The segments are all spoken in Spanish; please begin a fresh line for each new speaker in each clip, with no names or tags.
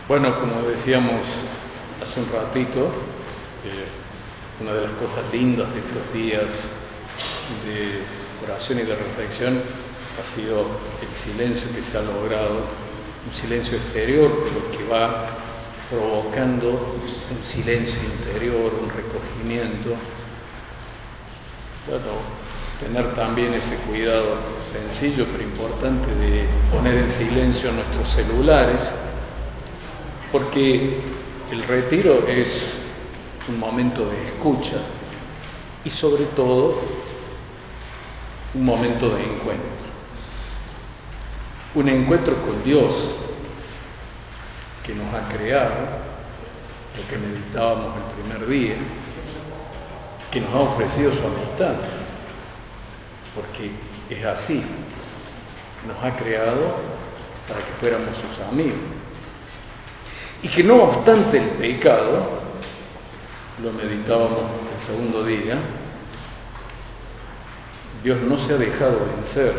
Bueno, como decíamos hace un ratito, una de las cosas lindas de estos días de oración y de reflexión ha sido el silencio que se ha logrado, un silencio exterior, pero que va provocando un silencio interior, un recogimiento. Bueno, tener también ese cuidado sencillo pero importante de poner en silencio nuestros celulares, porque el retiro es un momento de escucha y sobre todo un momento de encuentro. Un encuentro con Dios que nos ha creado, lo que meditábamos el primer día, que nos ha ofrecido su amistad, porque es así, nos ha creado para que fuéramos sus amigos. Y que no obstante el pecado, lo meditábamos el segundo día, Dios no se ha dejado vencer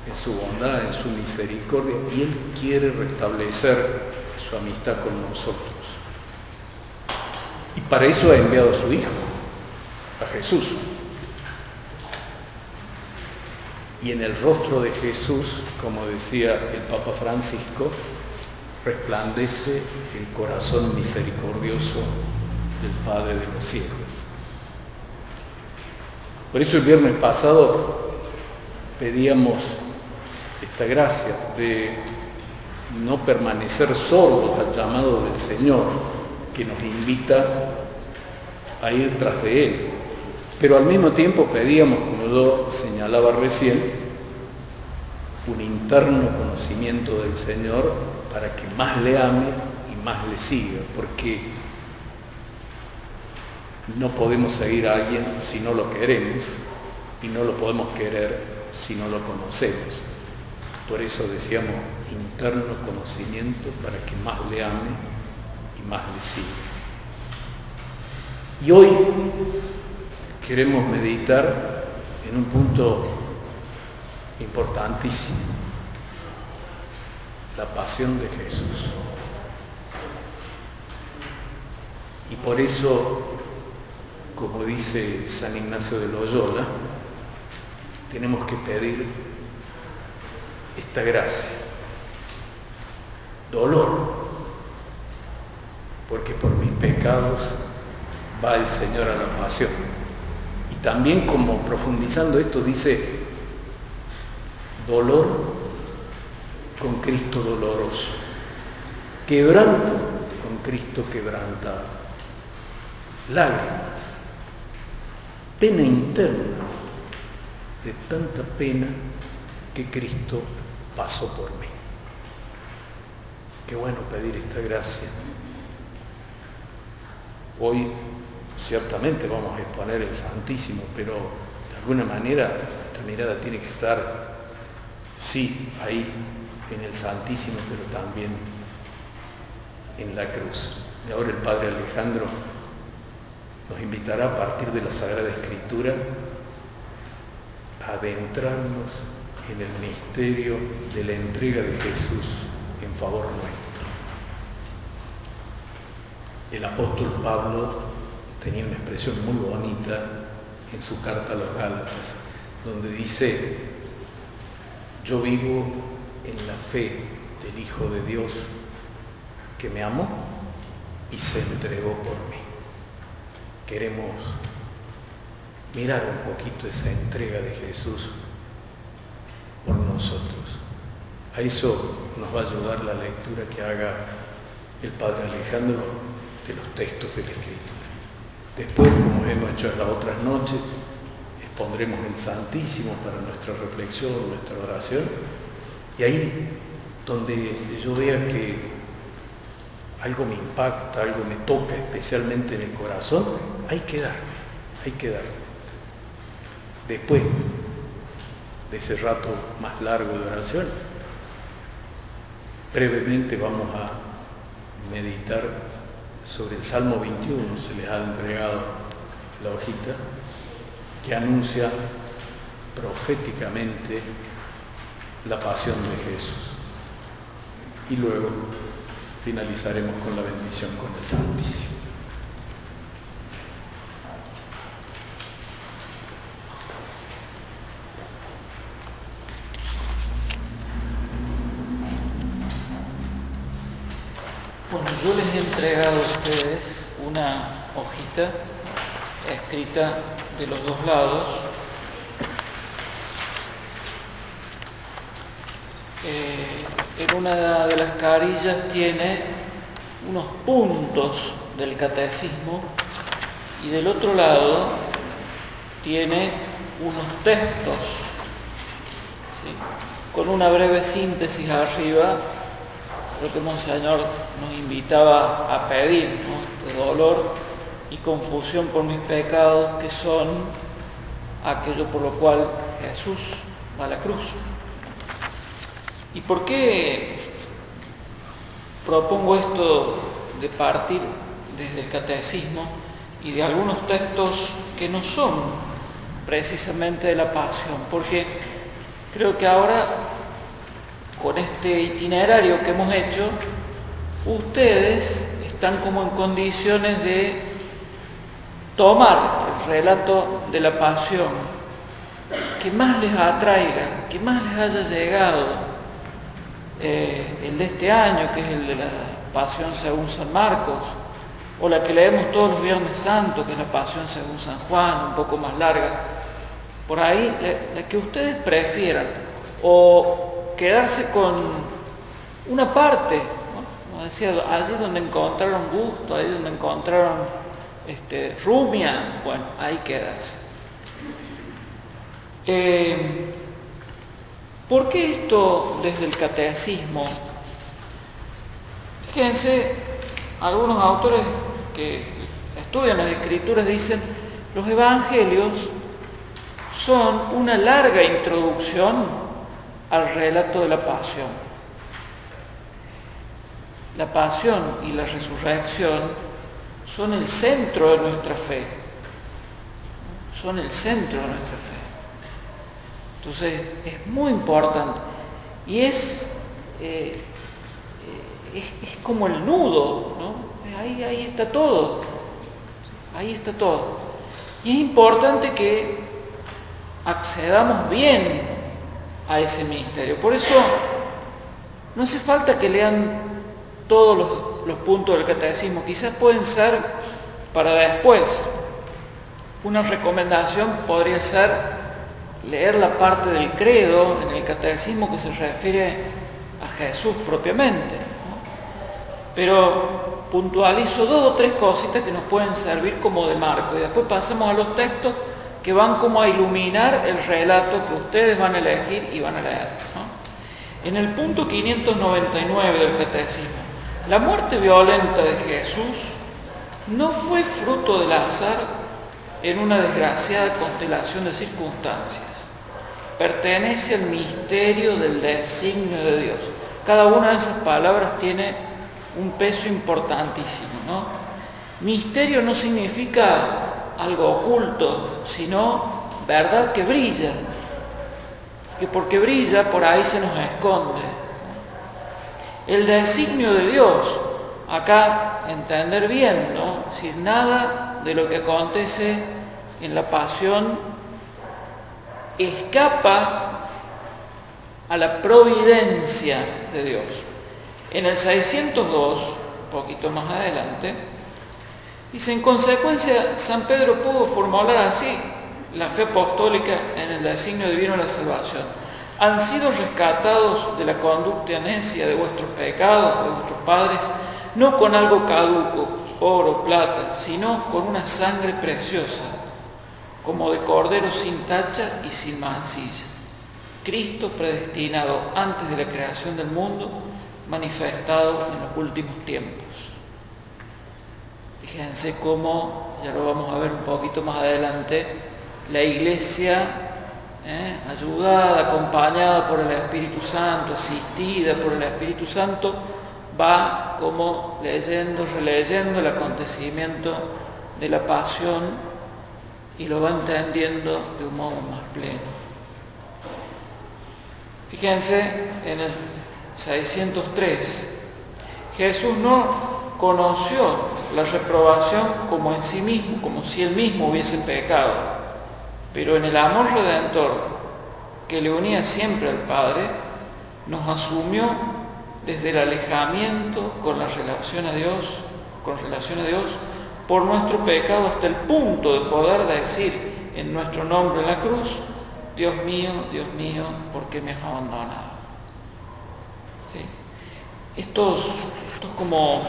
en su bondad, en su misericordia, y Él quiere restablecer su amistad con nosotros. Y para eso ha enviado a su Hijo, a Jesús. Y en el rostro de Jesús, como decía el Papa Francisco, resplandece el corazón misericordioso del Padre de los cielos. Por eso el viernes pasado pedíamos esta gracia de no permanecer sordos al llamado del Señor, que nos invita a ir tras de Él. Pero al mismo tiempo pedíamos, como yo señalaba recién, un interno conocimiento del Señor para que más le ame y más le siga, porque no podemos seguir a alguien si no lo queremos y no lo podemos querer si no lo conocemos. Por eso decíamos interno conocimiento para que más le ame y más le siga. Y hoy queremos meditar en un punto importantísimo: la pasión de Jesús. Y por eso, como dice San Ignacio de Loyola, tenemos que pedir esta gracia: dolor, porque por mis pecados va el Señor a la pasión. Y también, como profundizando esto, dice dolor con Cristo doloroso, quebranto con Cristo quebrantado, lágrimas, pena interna de tanta pena que Cristo pasó por mí. Qué bueno pedir esta gracia. Hoy ciertamente vamos a exponer el Santísimo, pero de alguna manera nuestra mirada tiene que estar, sí, ahí en el Santísimo, pero también en la cruz. Y ahora el Padre Alejandro nos invitará a partir de la Sagrada Escritura a adentrarnos en el misterio de la entrega de Jesús en favor nuestro. El apóstol Pablo tenía una expresión muy bonita en su carta a los Gálatas, donde dice: yo vivo en la fe del Hijo de Dios que me amó y se entregó por mí. Queremos mirar un poquito esa entrega de Jesús por nosotros. A eso nos va a ayudar la lectura que haga el Padre Alejandro de los textos de la Escritura. Después, como hemos hecho en las otras noches, expondremos el Santísimo para nuestra reflexión, nuestra oración, y ahí donde yo vea que algo me impacta, algo me toca especialmente en el corazón, hay que dar. Después de ese rato más largo de oración, brevemente vamos a meditar sobre el Salmo 21, se les ha entregado la hojita, que anuncia proféticamente la pasión de Jesús. Y luego finalizaremos con la bendición con el Santísimo.
Bueno, yo les he entregado a ustedes una hojita escrita de los dos lados. En una de las carillas tiene unos puntos del catecismo y del otro lado tiene unos textos, ¿sí?, con una breve síntesis arriba, lo que Monseñor nos invitaba a pedir, ¿no?, este dolor y confusión por mis pecados, que son aquello por lo cual Jesús va a la cruz. ¿Y por qué propongo esto de partir desde el catecismo y de algunos textos que no son precisamente de la pasión? Porque creo que ahora, con este itinerario que hemos hecho, ustedes están como en condiciones de tomar el relato de la pasión que más les atraiga, que más les haya llegado. El de este año, que es el de la Pasión según San Marcos, o la que leemos todos los Viernes Santos, que es la Pasión según San Juan, un poco más larga. Por ahí, la que ustedes prefieran, o quedarse con una parte, ¿no? Como decía, allí donde encontraron gusto, ahí donde encontraron rumia, bueno, ahí quedarse. ¿Por qué esto desde el catecismo? Fíjense, algunos autores que estudian las Escrituras dicen: los evangelios son una larga introducción al relato de la pasión. La pasión y la resurrección son el centro de nuestra fe. Son el centro de nuestra fe. Entonces, es muy importante. Y es como el nudo, ¿no? Ahí está todo. Ahí está todo. Y es importante que accedamos bien a ese misterio. Por eso, no hace falta que lean todos los puntos del catecismo. Quizás pueden ser para después. Una recomendación podría ser leer la parte del credo en el catecismo que se refiere a Jesús propiamente, ¿no? Pero puntualizo 2 o 3 cositas que nos pueden servir como de marco, y después pasamos a los textos que van como a iluminar el relato que ustedes van a elegir y van a leer, ¿no? En el punto 599 del catecismo: la muerte violenta de Jesús no fue fruto del azar en una desgraciada constelación de circunstancias. Pertenece al misterio del designio de Dios. Cada una de esas palabras tiene un peso importantísimo, ¿no? Misterio no significa algo oculto, sino verdad que brilla. Que porque brilla, por ahí se nos esconde. El designio de Dios, acá entender bien, ¿no? Si nada de lo que acontece en la pasión escapa a la providencia de Dios. En el 602, un poquito más adelante, dice: en consecuencia, San Pedro pudo formular así la fe apostólica en el designio divino de la salvación. Han sido rescatados de la conducta necia de vuestros pecados, de vuestros padres, no con algo caduco, oro, plata, sino con una sangre preciosa, como de cordero sin tacha y sin mancilla. Cristo predestinado antes de la creación del mundo, manifestado en los últimos tiempos. Fíjense cómo, ya lo vamos a ver un poquito más adelante, la Iglesia, ayudada, acompañada por el Espíritu Santo, asistida por el Espíritu Santo, va como leyendo, releyendo el acontecimiento de la pasión y lo va entendiendo de un modo más pleno. Fíjense en el 603: Jesús no conoció la reprobación como en sí mismo, como si él mismo hubiese pecado, pero en el amor redentor que le unía siempre al Padre, nos asumió desde el alejamiento con relación a Dios, por nuestro pecado, hasta el punto de poder decir en nuestro nombre en la cruz: Dios mío, ¿por qué me has abandonado? ¿Sí? Estos como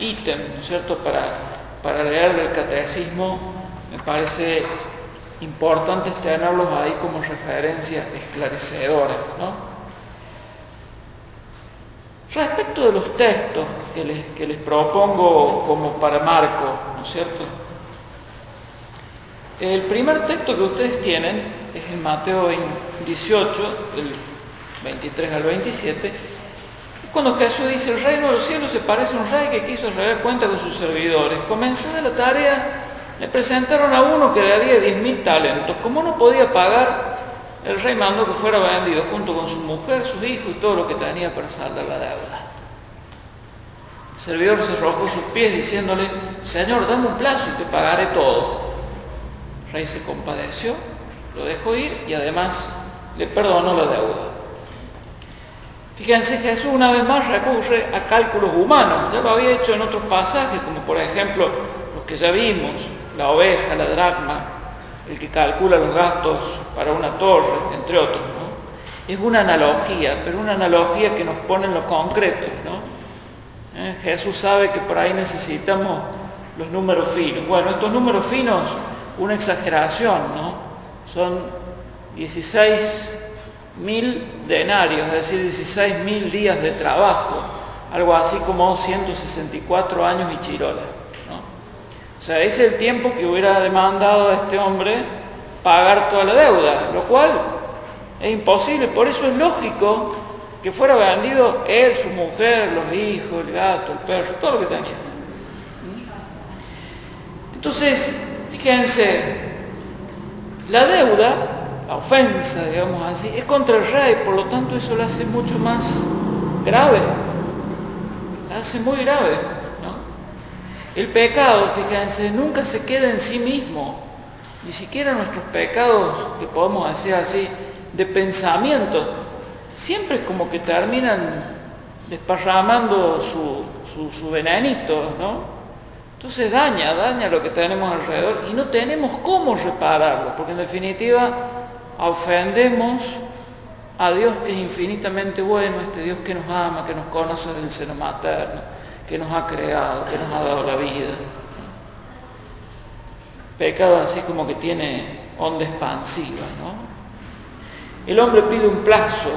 ítems, ¿no es cierto?, para leer el catecismo, me parece importante tenerlos ahí como referencia esclarecedora, ¿no? Respecto de los textos que les propongo como para marco, ¿no es cierto? El primer texto que ustedes tienen es en Mateo 18, del 23 al 27, cuando Jesús dice: el reino de los cielos se parece a un rey que quiso arreglar cuenta con sus servidores. Comenzada la tarea, le presentaron a uno que le debía 10.000 talentos. Como no podía pagar, el rey mandó que fuera vendido junto con su mujer, sus hijos y todo lo que tenía para saldar la deuda. El servidor se arrojó a sus pies diciéndole: Señor, dame un plazo y te pagaré todo. El rey se compadeció, lo dejó ir y además le perdonó la deuda. Fíjense, Jesús una vez más recurre a cálculos humanos. Ya lo había hecho en otros pasajes, como por ejemplo los que ya vimos: la oveja, la dracma, el que calcula los gastos para una torre, entre otros, ¿no? Es una analogía, pero una analogía que nos pone en lo concreto, ¿no? Jesús sabe que por ahí necesitamos los números finos. Bueno, estos números finos, una exageración, ¿no? Son 16.000 denarios, es decir, 16.000 días de trabajo, algo así como 164 años y chirola, ¿no? O sea, ese es el tiempo que hubiera demandado a este hombre pagar toda la deuda, lo cual es imposible. Por eso es lógico que fuera vendido él, su mujer, los hijos, el gato, el perro, todo lo que tenía. Entonces, fíjense, la deuda, la ofensa, digamos así, es contra el rey, por lo tanto eso lo hace mucho más grave, la hace muy grave, ¿no? El pecado, fíjense, nunca se queda en sí mismo, ni siquiera nuestros pecados, que podemos decir así, de pensamiento, siempre como que terminan desparramando su venenito, ¿no? Entonces daña lo que tenemos alrededor y no tenemos cómo repararlo, porque en definitiva ofendemos a Dios, que es infinitamente bueno, este Dios que nos ama, que nos conoce desde el seno materno, que nos ha creado, que nos ha dado la vida. Pecado así como que tiene onda expansiva, ¿no? El hombre pide un plazo,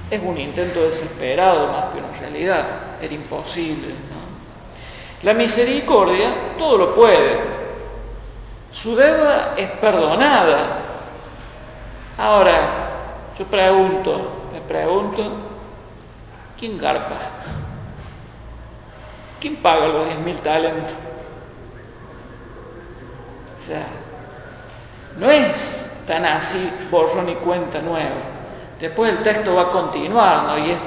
es un intento desesperado más que una realidad, era imposible, ¿no? La misericordia todo lo puede, su deuda es perdonada. Ahora, yo me pregunto, ¿quién garpa? ¿Quién paga los 10.000 talentos? O sea, no es tan así, borrón y cuenta nueva. Después el texto va a continuar, ¿no? Y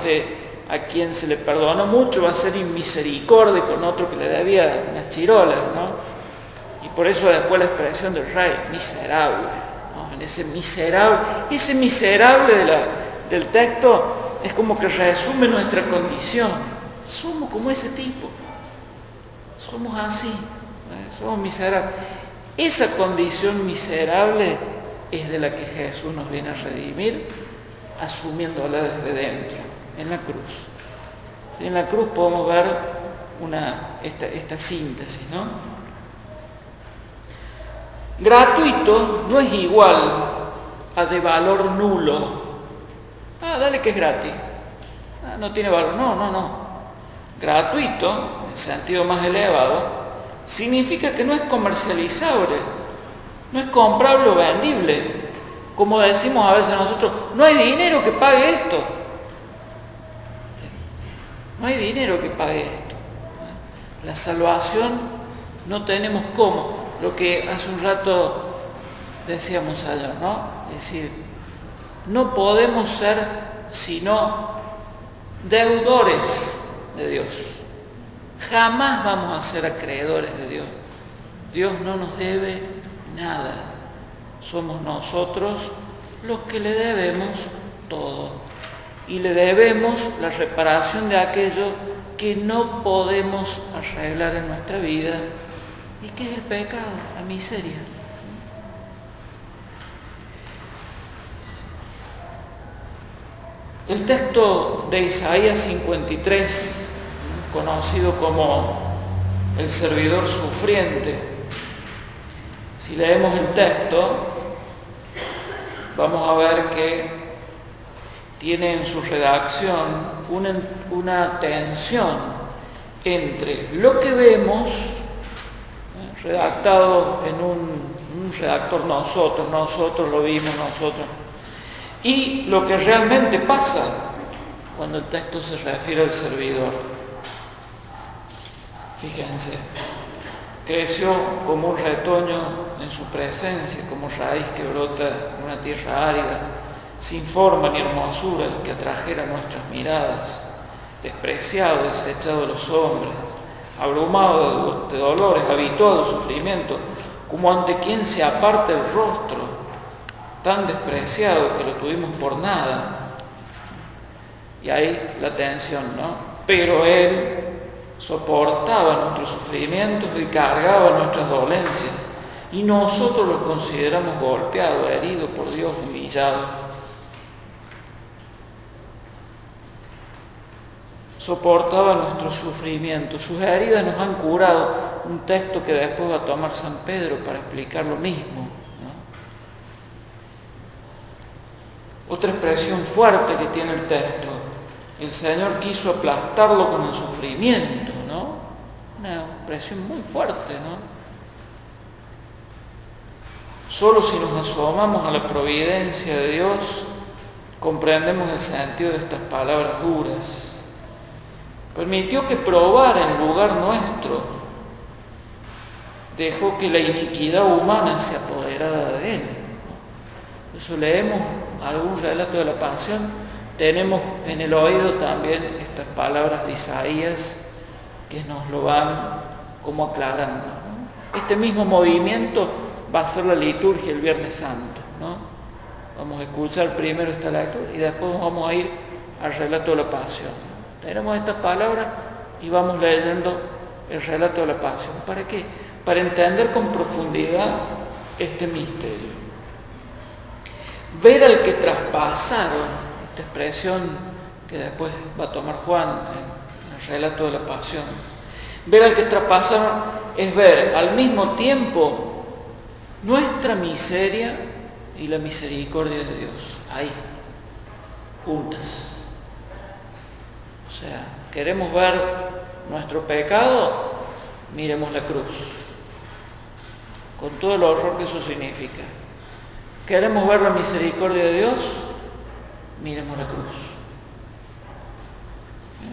a quien se le perdonó mucho va a ser inmisericordia con otro que le debía unas chirolas, ¿no? Y por eso después la expresión del rey, miserable, ¿no? En ese miserable del texto es como que resume nuestra condición. Somos como ese tipo, somos así, somos miserables. Esa condición miserable es de la que Jesús nos viene a redimir, asumiéndola desde dentro, en la cruz. En la cruz podemos ver esta síntesis, ¿no? Gratuito no es igual a de valor nulo. Dale que es gratis. No tiene valor. No. Gratuito, en el sentido más elevado, significa que no es comercializable, no es comprable o vendible. Como decimos a veces nosotros, no hay dinero que pague esto. No hay dinero que pague esto. La salvación no tenemos cómo. Lo que hace un rato decíamos ayer, ¿no? Es decir, no podemos ser sino deudores de Dios. Jamás vamos a ser acreedores de Dios. Dios no nos debe nada. Somos nosotros los que le debemos todo. Y le debemos la reparación de aquello que no podemos arreglar en nuestra vida. ¿Y qué es el pecado? La miseria. El texto de Isaías 53, conocido como el servidor sufriente, si leemos el texto, vamos a ver que tiene en su redacción una tensión entre lo que vemos, redactado en un redactor nosotros lo vimos nosotros, y lo que realmente pasa cuando el texto se refiere al servidor. Fíjense, creció como un retoño en su presencia, como raíz que brota en una tierra árida, sin forma ni hermosura que atrajera nuestras miradas, despreciado, desechado de los hombres, abrumado de dolores, habituado al sufrimiento, como ante quien se aparta el rostro, tan despreciado que lo tuvimos por nada. Y ahí la tensión, ¿no? Pero Él soportaba nuestros sufrimientos y cargaba nuestras dolencias, y nosotros lo consideramos golpeado, herido por Dios, humillado. Soportaba nuestros sufrimientos, sus heridas nos han curado, un texto que después va a tomar San Pedro para explicar lo mismo, ¿no? Otra expresión fuerte que tiene el texto: el Señor quiso aplastarlo con el sufrimiento, ¿no? Una expresión muy fuerte, ¿no? Solo si nos asomamos a la providencia de Dios comprendemos el sentido de estas palabras duras. Permitió que probara en lugar nuestro, dejó que la iniquidad humana se apoderara de Él. Por eso leemos algún relato de la Pasión, tenemos en el oído también estas palabras de Isaías que nos lo van como aclarando, ¿no? Este mismo movimiento va a ser la liturgia el Viernes Santo, ¿no? Vamos a escuchar primero esta lectura y después vamos a ir al relato de la Pasión. Tenemos estas palabras y vamos leyendo el relato de la Pasión. ¿Para qué? Para entender con profundidad este misterio. Ver al que traspasaron, esta expresión que después va a tomar Juan en el relato de la Pasión. Ver al que traspasaron es ver al mismo tiempo nuestra miseria y la misericordia de Dios, ahí, juntas. O sea, queremos ver nuestro pecado, miremos la cruz, con todo el horror que eso significa. Queremos ver la misericordia de Dios, miremos la cruz.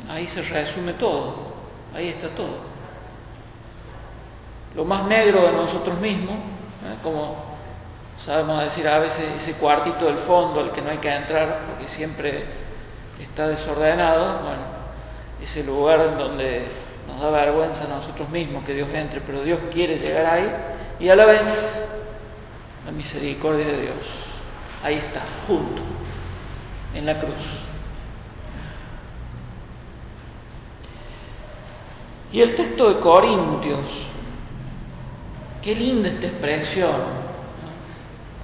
Ahí se resume todo, ahí está todo. Lo más negro de nosotros mismos, como sabemos decir a veces, ese cuartito del fondo al que no hay que entrar porque siempre está desordenado, bueno, ese lugar en donde nos da vergüenza a nosotros mismos que Dios entre, pero Dios quiere llegar ahí, y a la vez la misericordia de Dios, ahí está, junto, en la cruz. Y el texto de Corintios, qué linda esta expresión.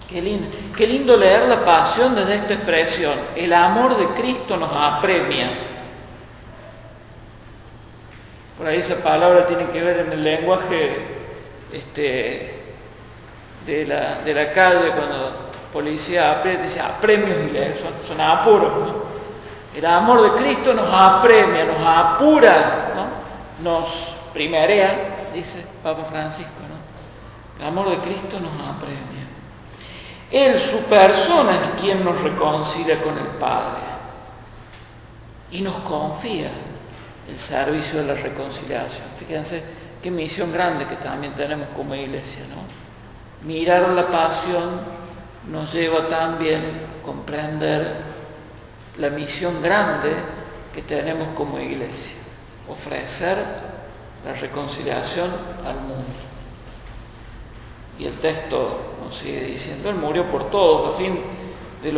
Qué lindo leer la Pasión desde esta expresión. El amor de Cristo nos apremia. Por ahí esa palabra tiene que ver en el lenguaje de la calle, cuando la policía aprieta, dice apremios y son apuros, ¿no? El amor de Cristo nos apremia, nos apura, ¿no? Nos primerea, dice Papa Francisco, ¿no? El amor de Cristo nos apremia. Él, su persona, es quien nos reconcilia con el Padre y nos confía el servicio de la reconciliación. Fíjense qué misión grande que también tenemos como iglesia, ¿no? Mirar la Pasión nos lleva también a comprender la misión grande que tenemos como iglesia. ofrecer la reconciliación al mundo. Y el texto nos sigue diciendo, Él murió por todos, a fin de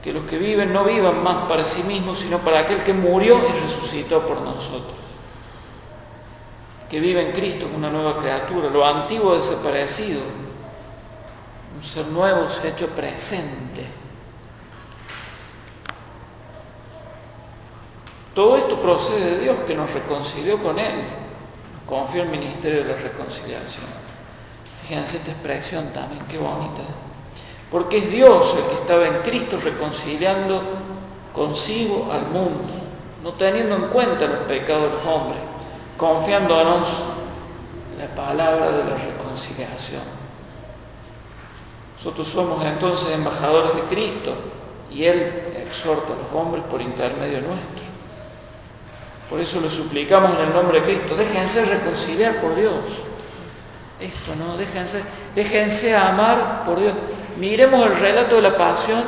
que los que viven no vivan más para sí mismos, sino para aquel que murió y resucitó por nosotros. Que vive en Cristo como una nueva criatura, lo antiguo ha desaparecido, un ser nuevo se ha hecho presente. Todo esto procede de Dios, que nos reconcilió con Él, nos confió el ministerio de la reconciliación. Fíjense esta expresión también, qué bonita. Porque es Dios el que estaba en Cristo reconciliando consigo al mundo, no teniendo en cuenta los pecados de los hombres, confiándonos en la palabra de la reconciliación. Nosotros somos entonces embajadores de Cristo y Él exhorta a los hombres por intermedio nuestro. Por eso le suplicamos en el nombre de Cristo, déjense reconciliar por Dios. Esto, ¿no? Déjense amar por Dios. Miremos el relato de la pasión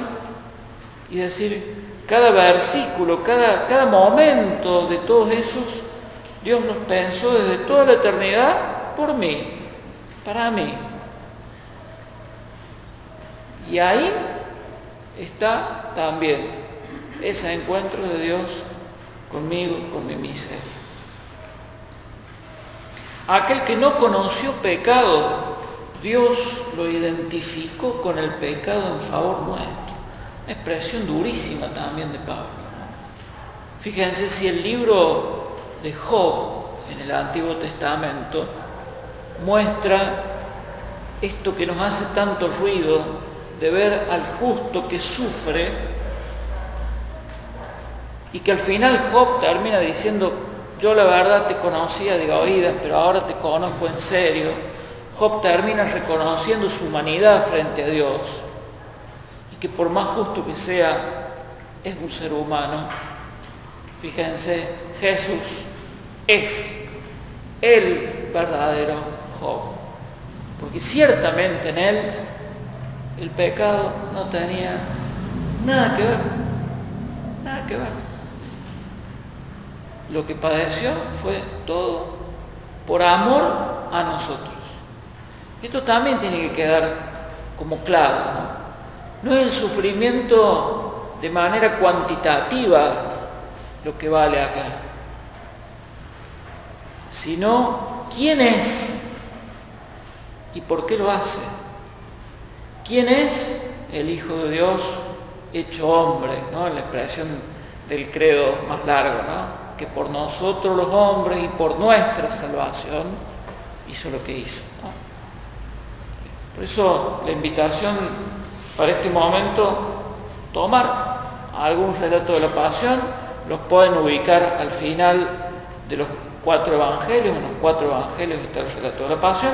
y decir, cada versículo, cada momento de todos esos, Dios los pensó desde toda la eternidad por mí, para mí. Y ahí está también ese encuentro de Dios conmigo, con mi miseria. Aquel que no conoció pecado, Dios lo identificó con el pecado en favor nuestro. Una expresión durísima también de Pablo, ¿no? Fíjense si el libro de Job en el Antiguo Testamento muestra esto que nos hace tanto ruido de ver al justo que sufre y que al final Job termina diciendo, yo la verdad te conocía de oídas, pero ahora te conozco en serio. Job termina reconociendo su humanidad frente a Dios y que por más justo que sea, es un ser humano. Fíjense, Jesús es el verdadero Job, porque ciertamente en él el pecado no tenía nada que ver, nada que ver. Lo que padeció fue todo por amor a nosotros. Esto también tiene que quedar como claro, ¿no? No es el sufrimiento de manera cuantitativa lo que vale acá, sino quién es y por qué lo hace. ¿Quién es el Hijo de Dios hecho hombre, ¿no? La expresión del credo más largo, ¿no? Que por nosotros los hombres y por nuestra salvación hizo lo que hizo, ¿no? Por eso la invitación para este momento, tomar algún relato de la pasión, los pueden ubicar al final de los 4 evangelios, en los 4 evangelios está el relato de la pasión,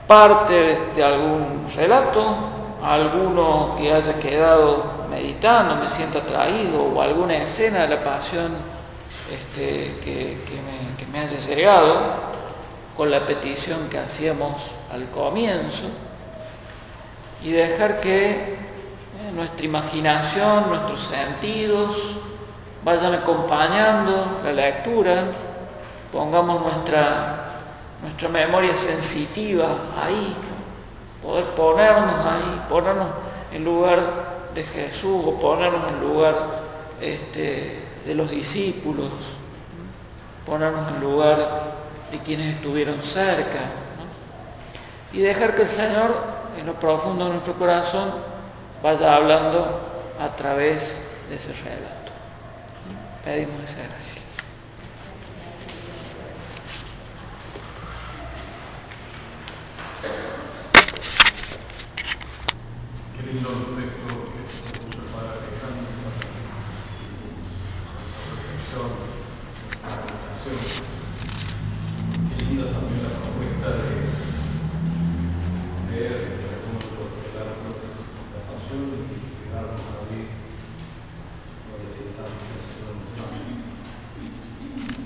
parte de algún relato, alguno que haya quedado meditando, me siento atraído, o alguna escena de la pasión que me haya llegado, con la petición que hacíamos al comienzo, y dejar que nuestra imaginación, nuestros sentidos vayan acompañando la lectura, pongamos nuestra memoria sensitiva ahí, poder ponernos en lugar de Jesús o ponernos en lugar de los discípulos, ponernos en lugar de quienes estuvieron cerca, ¿no? Y dejar que el Señor en lo profundo de nuestro corazón vaya hablando a través de ese relato. Pedimos esa gracia.
Qué lindo aspecto que puso el Padre Alejandro para la reflexión, la meditación. Qué linda también la propuesta de leer algunos de los relatos de la pasión y quedarnos ahí, no decir tanto,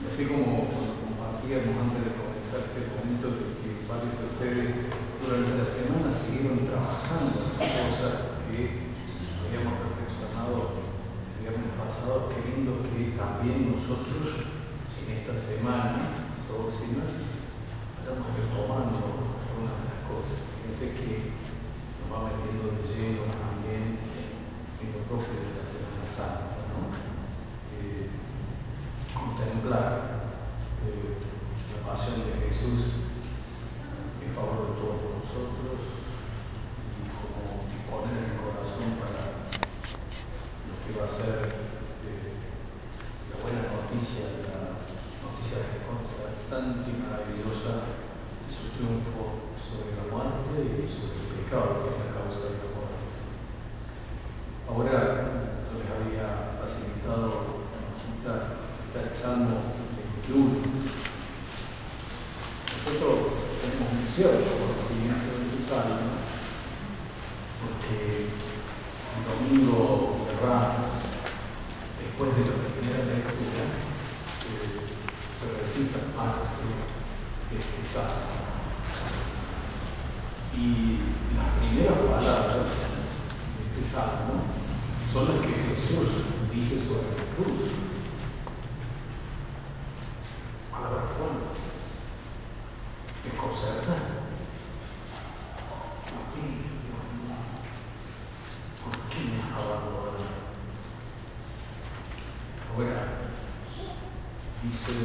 así como cuando compartíamos antes de comenzar este momento de que varios de ustedes durante la semana siguieron trabajando en cosas que habíamos reflexionado el viernes pasado. Qué lindo que también nosotros en esta semana próxima vayamos retomando algunas de las cosas. Fíjense que nos va metiendo de lleno también en lo propio de la Semana Santa, ¿no? Contemplar la pasión de Jesús en favor de todos nosotros y como disponer el corazón para lo que va a ser la buena noticia, la noticia reconcertante y maravillosa de su triunfo sobre la muerte y sobre el pecado, que es la causa de la muerte. Ahora yo les había facilitado el Salmo 21. Nosotros tenemos un cierto conocimiento de ese salmo, porque el domingo de Ramos, después de la primera lectura, se recita parte de este salmo. Y las primeras palabras de este salmo son las que Jesús dice sobre la cruz. Palabras fuertes, desconcertantes. ¿Por qué, Dios mío? ¿Por qué me has abandonado? Ahora, dicen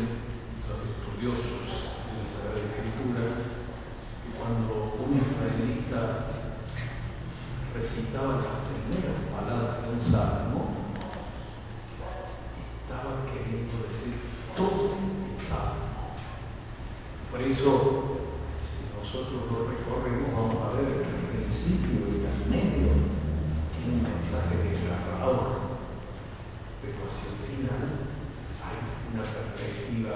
los estudiosos de la Sagrada Escritura que cuando un israelita recitaba las primeras palabras de un salmo, estaba queriendo decir todo el salmo. Por eso, si nosotros lo recorremos, vamos a ver que al principio y al medio tiene un mensaje desgarrador, pero hacia el final hay una perspectiva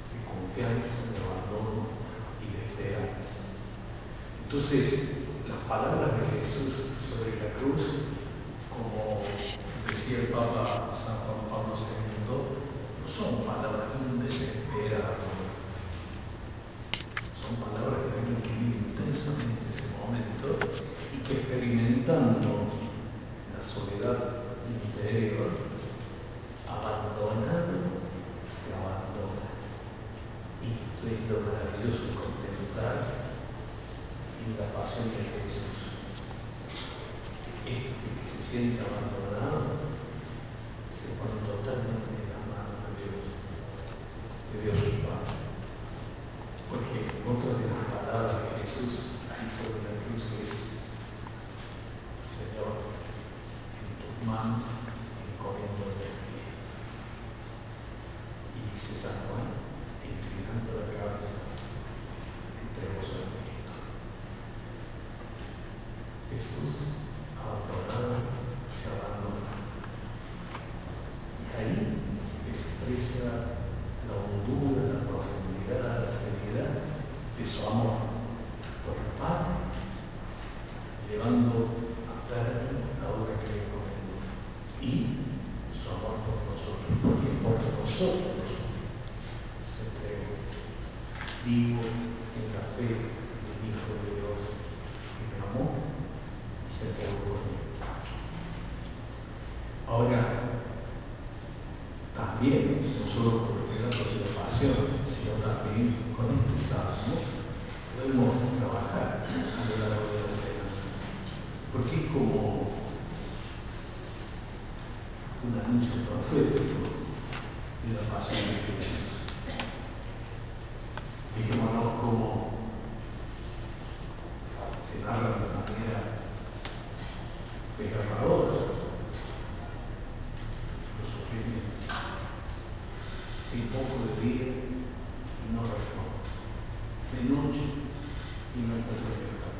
de confianza, de abandono y de esperanza. Entonces, las palabras de Jesús sobre la cruz, como decía el Papa San Juan Pablo II, no son palabras de un desesperado. Son palabras de alguien que vive intensamente ese momento y que experimentando la soledad interior, abandonado, se abandona. Y esto es lo maravilloso de contemplar en la pasión de Jesús. Este que se siente abandonado se pone totalmente en las manos de Dios el Padre. Porque otra de las palabras de Jesús ahí sobre la cruz es: Señor, en tus manos encomiendo el espíritu. Y dice San Juan, inclinando la cabeza, entregó su espíritu. Jesús, abandonado, se abandona. Y ahí expresa la hondura, la profundidad, la seriedad de su amor por el Padre, llevando a término la obra que le encomendó, y su amor por nosotros, porque por nosotros se entregó, vivo en la fe del Hijo de Dios que me amó y se entregó por mí. Ahora, también, no solo por el relato de la pasión, sino también con este salmo, podemos trabajar a lo largo de la semana. Porque es como un anuncio profético de la pasión de Jesús. Fijémonos cómo se narra de manera desgarradora los sufrimientos. Hay poco de día y no respondo, de noche y no encuentro libertad.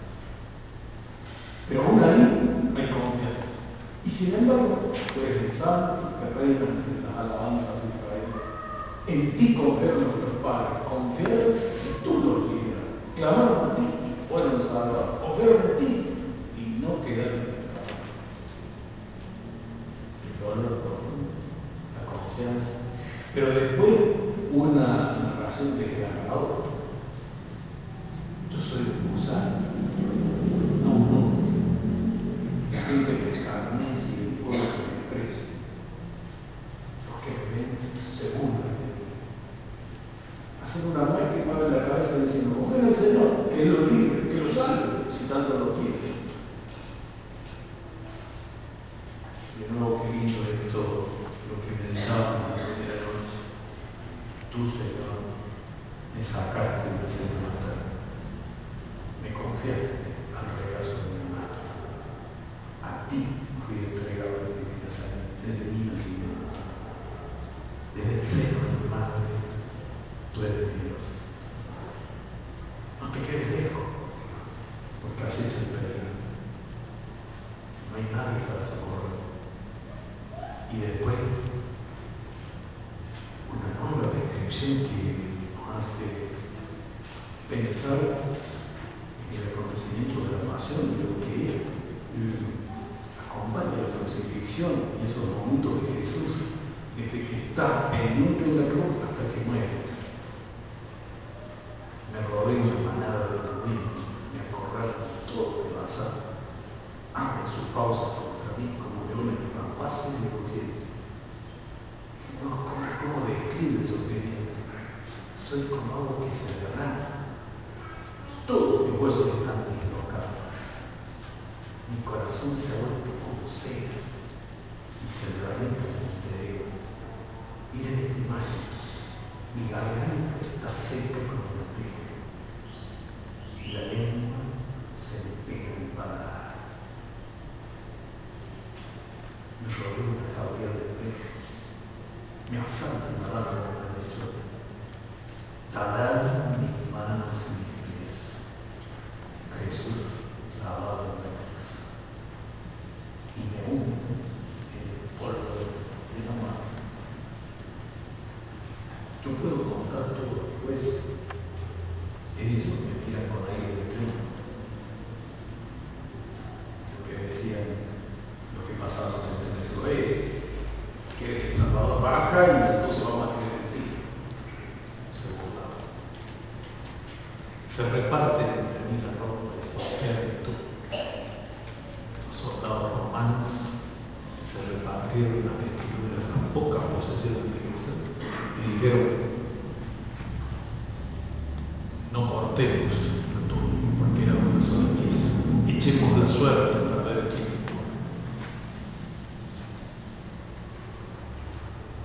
Pero aún ahí hay confianza. Y sin embargo, tú eres el santo que reina entre las alabanzas de Israel. En ti confiaron nuestros padres, confiaron y tú los libras. Clamaron a ti y fueron salvados. Confiaron en ti y no quedaron tentados. El dolor profundo, la confianza. Pero después, una narración desgarradora. Yo soy un gusano. No. La gente me escarnece y el pueblo me desprecia. Los
hacer una mueca y mueve la cabeza diciendo, mujer al Señor, que lo libre, que lo salve, si tanto lo quiere. Y de nuevo, qué lindo esto, lo que meditábamos la primera noche. Tú, Señor, me sacaste del seno materno, me confiaste al regazo de mi madre. A ti fui entregado de mi vida desde mi nacimiento. Desde el seno de mi madre, tú eres mi Dios. No te quedes lejos, porque has hecho el peregrino. No hay nadie para socorrer. Y después, una nueva descripción que nos hace pensar en el acontecimiento de la pasión, de lo que acompaña la crucifixión y esos momentos de Jesús, desde que está pendiente de la cruz hasta que muere. Me rodeo una manada de ruidos, me acorralan todo de bazar, abren sus fauces contra mí como leones rapaces y rugientes. ¿Cómo describe el sufrimiento? Soy como agua que se derrama. Todos mis huesos están dislocados. Mi corazón se ha vuelto como cera y se derrama en mi interior. Miren esta imagen. Mi garganta está seca como una teja y la lengua se me pega en el paladar. Me rodeo una jauría de perro. Me asalta una rata de la lechona. Taladran mis manos y mis pies. Jesús lavado en la cruz. Y me hunden en el polvo de la mano. Yo puedo contar todo después. Ellos me tiran con aire de triunfo. Lo que decían, lo que pasaba con el Metro que El Salvador baja y entonces vamos a creer en ti. Se burlaban. Se reparten entre mí la ropa de su virtud. Los soldados romanos se repartieron las vestiduras, las pocas posesiones de Jesús, y dijeron, no cortemos la túnica porque era una sola pieza, echemos la suerte para ver quién importa.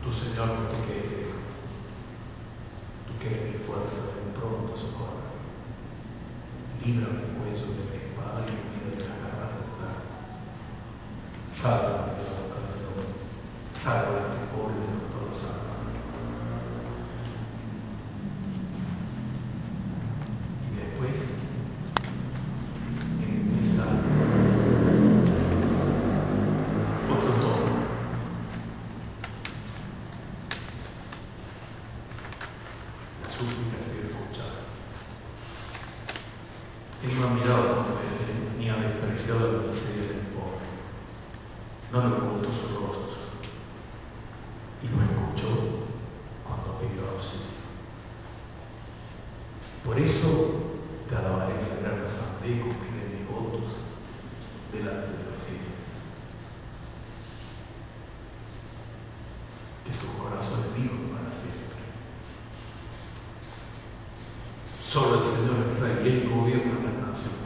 Tu Señor, no te quedes lejos, tú que eres mi fuerza, ven pronto a socorrer. Líbrame el cuello de la espada y mi vida de las garras del tardo. Sálvame de la boca del lobo, sálvame de este pobre de los todos salvos. Y después, empieza otro tono. La súplica se escuchaba. Él no ha mirado con desdén ni ha despreciado la miseria del pobre. No le ocultó su rostro y lo escuchó cuando pidió auxilio. Por eso te alabaré en la gran asamblea y cumpliré mis votos delante de los fieles. Que sus corazones vivan para siempre. Solo el Señor es Rey y Él gobierna las naciones.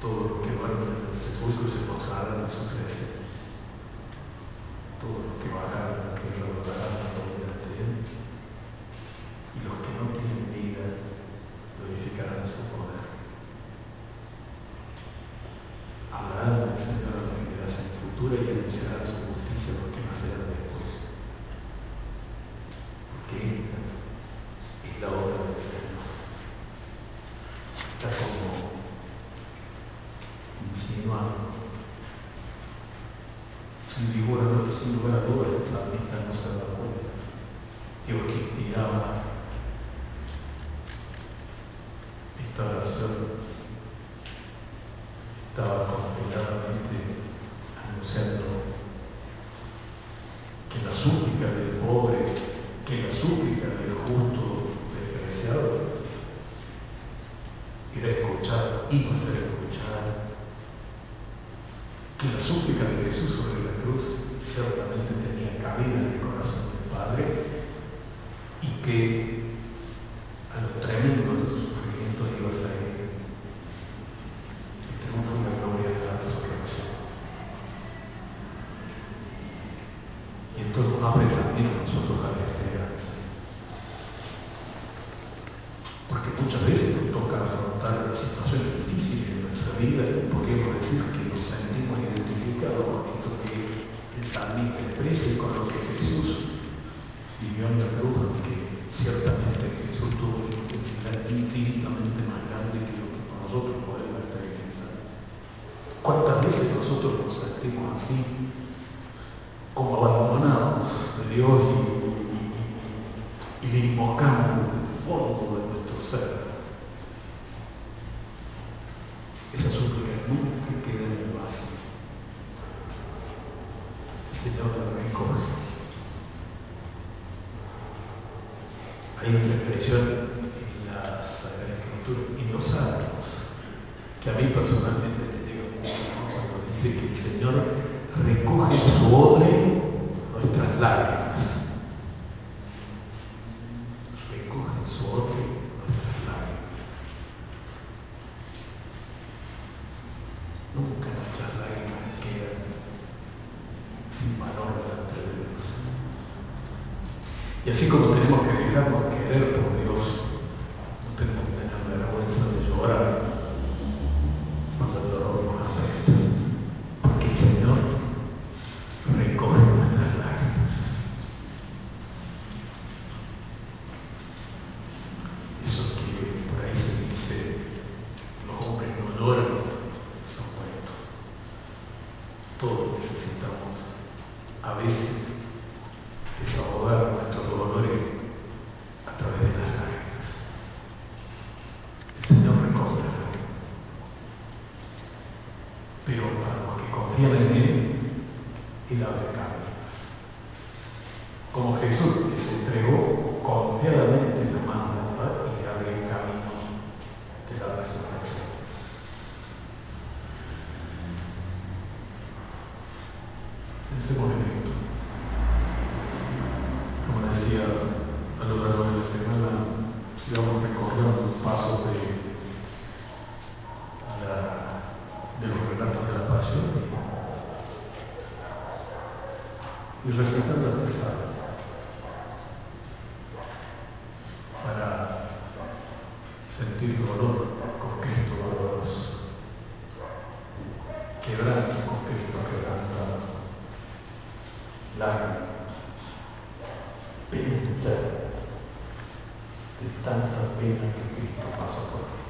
Todos los que duermen en el sepulcro se postrarán a su presencia. Todos los que bajaron a la tierra adorarán la gloria de Él. Y los que no tienen vida glorificarán su poder. Hablarán del Señor a la generación futura y anunciarán su justicia a los que nacerán después. Porque esta es la obra del Señor. Está como insinuando. Sin lugar a dudas, el salmista no se da cuenta. Dios que inspiraba esta oración estaba conspiradamente anunciando que la súplica del pobre, que la súplica del justo despreciado era escuchada, iba a ser escuchada, que la súplica de Jesús sobre la cruz ciertamente tenía cabida en el corazón de nos abre también a nosotros a la esperanza. Porque muchas veces nos toca afrontar situaciones difíciles en nuestra vida y podríamos decir que nos sentimos identificados con esto que el salmista expresa y con lo que Jesús vivió en la cruz, porque ciertamente Jesús tuvo una intensidad infinitamente más grande que lo que nosotros podemos experimentar. ¿Cuántas veces nosotros nos sentimos así, como abandonados de Dios y le invocamos desde el fondo de nuestro ser? Esa súplica nunca queda en el vacío. El Señor la recoge. Hay otra expresión en la Sagrada Escritura, en los Salmos, que a mí personalmente me llega mucho, ¿no? Cuando dice que el Señor recoge en su odre nuestras lágrimas. Recoge en su odre nuestras lágrimas. Nunca nuestras lágrimas quedan sin valor delante de Dios. Y así como tenemos que dejarnos querer por Dios, no tenemos que tener vergüenza de llorar cuando el dolor nos aprieta, porque el Señor recoge nuestras lágrimas. Eso que por ahí se dice, los hombres no lloran, son cuentos. Todos necesitamos a veces desahogar nuestros dolores a través de las lágrimas. El Señor recoge las lágrimas. Pero para los que confían en Él, Él abre caminos. Como Jesús, que se entregó confiadamente en la mano de Padre y le abre el camino de la resurrección. Pensemos en esto. Como decía a lo largo de la semana, sigamos recorriendo los pasos de los relatos de la pasión y recitando este salmo para sentir dolor con Cristo doloroso, quebranto con Cristo quebrantado, lágrimas, pena de tanta pena que Cristo pasó por mí.